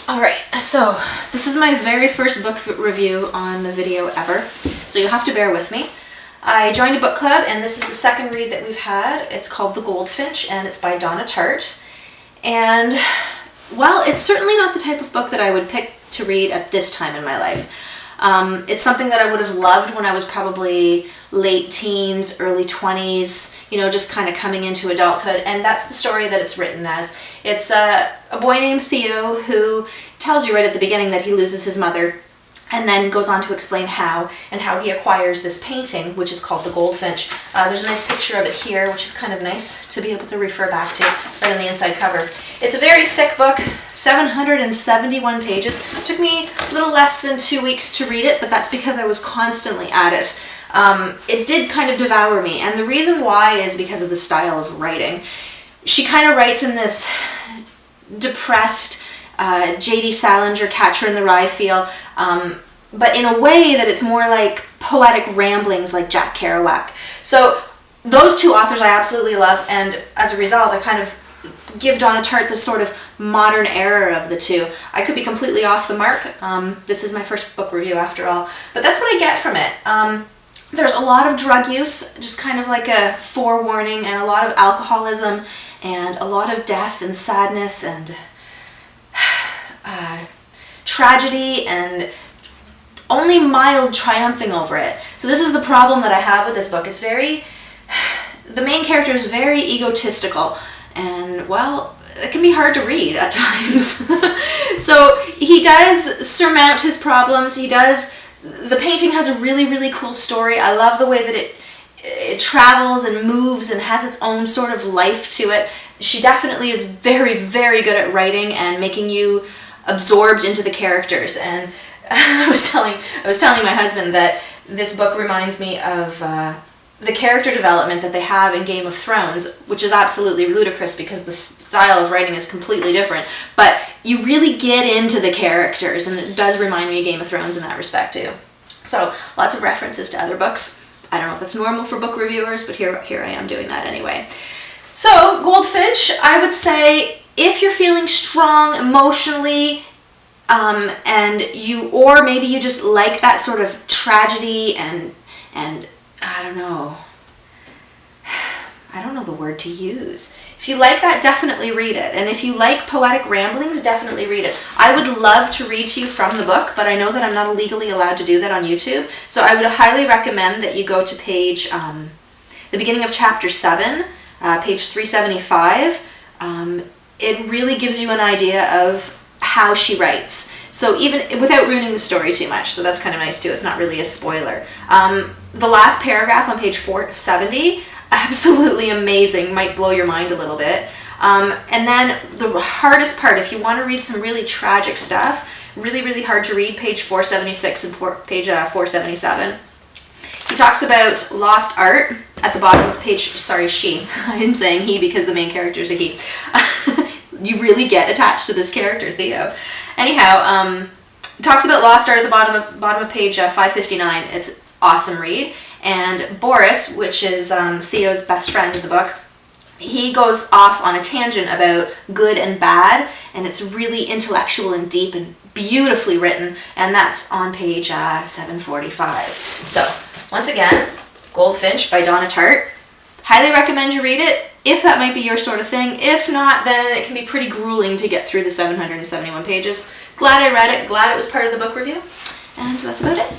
Alright, so this is my very first book review on the video ever, so you'll have to bear with me. I joined a book club and this is the second read that we've had. It's called The Goldfinch and it's by Donna Tartt. And while it's certainly not the type of book that I would pick to read at this time in my life, it's something that I would have loved when I was probably late teens, early 20s, you know, just kind of coming into adulthood, and that's the story that it's written as. It's a boy named Theo who tells you right at the beginning that he loses his mother, and then goes on to explain how, and how he acquires this painting, which is called The Goldfinch. There's a nice picture of it here, which is kind of nice to be able to refer back to right on the inside cover. It's a very thick book, 771 pages. It took me a little less than 2 weeks to read it, but that's because I was constantly at it. It did kind of devour me, and the reason why is because of the style of writing. She kind of writes in this depressed, J.D. Salinger, Catcher in the Rye feel, but in a way that it's more like poetic ramblings like Jack Kerouac. So those two authors I absolutely love, and as a result I kind of give Donna Tartt the sort of modern era of the two. I could be completely off the mark. This is my first book review after all, but that's what I get from it. There's a lot of drug use, just kind of like a forewarning, and a lot of alcoholism, and a lot of death and sadness, and tragedy, and only mild triumphing over it. So this is the problem that I have with this book. It's very, the main character is very egotistical, and well, it can be hard to read at times. So he does surmount his problems. The painting has a really, really cool story. I love the way that it travels and moves and has its own sort of life to it. She definitely is very, very good at writing and making you absorbed into the characters. And I was telling my husband that this book reminds me of the character development that they have in Game of Thrones, which is absolutely ludicrous because the style of writing is completely different. But you really get into the characters, and it does remind me of Game of Thrones in that respect too. So lots of references to other books. I don't know if that's normal for book reviewers, but here I am doing that anyway. So Goldfinch, I would say if you're feeling strong emotionally, or maybe you just like that sort of tragedy and I don't know the word to use. If you like that, definitely read it. And if you like poetic ramblings, definitely read it. I would love to read to you from the book, but I know that I'm not legally allowed to do that on YouTube. So I would highly recommend that you go to the beginning of chapter 7, page 375. It really gives you an idea of how she writes. So even without ruining the story too much, so that's kind of nice too. It's not really a spoiler. The last paragraph on page 470, absolutely amazing, might blow your mind a little bit. And then the hardest part, if you want to read some really tragic stuff, really, really hard to read, page 476 and page 477. He talks about lost art at the bottom of page, sorry, she. I'm saying he because the main character is a he. You really get attached to this character, Theo. Anyhow, talks about lost art at the bottom of page 559. It's an awesome read. And Boris, which is Theo's best friend in the book, he goes off on a tangent about good and bad, and it's really intellectual and deep and beautifully written, and that's on page 745. So, once again, Goldfinch by Donna Tartt. Highly recommend you read it, if that might be your sort of thing. If not, then it can be pretty grueling to get through the 771 pages. Glad I read it, glad it was part of the book review, and that's about it.